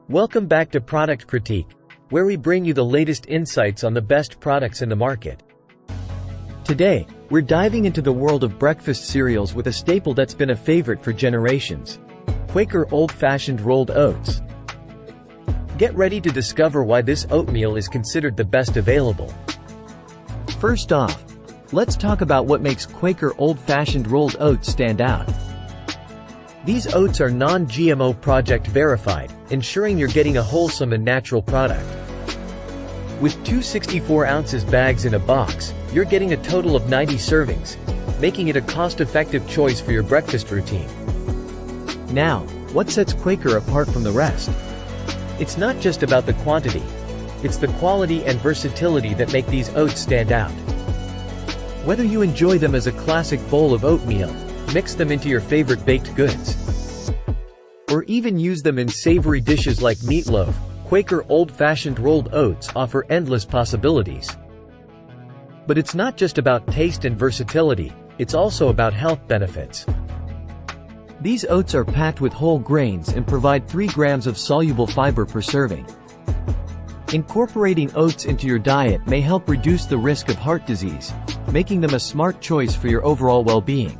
Welcome back to Product Critique, where we bring you the latest insights on the best products in the market. Today, we're diving into the world of breakfast cereals with a staple that's been a favorite for generations: Quaker Old-Fashioned Rolled Oats. Get ready to discover why this oatmeal is considered the best available. First off, let's talk about what makes Quaker Old-Fashioned Rolled Oats stand out. These oats are non-GMO Project verified, ensuring you're getting a wholesome and natural product. With 2 64-ounce bags in a box, you're getting a total of 90 servings, making it a cost-effective choice for your breakfast routine. Now, what sets Quaker apart from the rest? It's not just about the quantity. It's the quality and versatility that make these oats stand out. Whether you enjoy them as a classic bowl of oatmeal, mix them into your favorite baked goods, or even use them in savory dishes like meatloaf, Quaker Old-Fashioned Rolled Oats offer endless possibilities. But it's not just about taste and versatility, it's also about health benefits. These oats are packed with whole grains and provide 3 grams of soluble fiber per serving. Incorporating oats into your diet may help reduce the risk of heart disease, making them a smart choice for your overall well-being.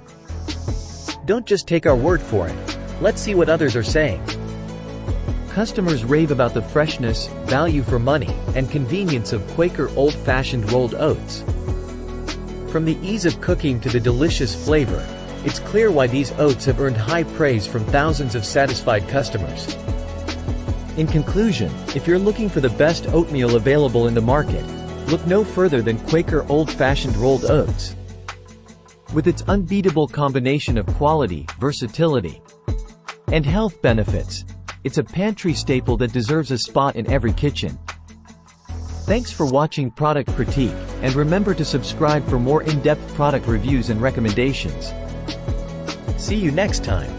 Don't just take our word for it. Let's see what others are saying. Customers rave about the freshness, value for money, and convenience of Quaker Old-Fashioned Rolled Oats. From the ease of cooking to the delicious flavor, it's clear why these oats have earned high praise from thousands of satisfied customers. In conclusion, if you're looking for the best oatmeal available in the market, look no further than Quaker Old-Fashioned Rolled Oats. With its unbeatable combination of quality, versatility, and health benefits, it's a pantry staple that deserves a spot in every kitchen. Thanks for watching Product Critique, and remember to subscribe for more in-depth product reviews and recommendations. See you next time.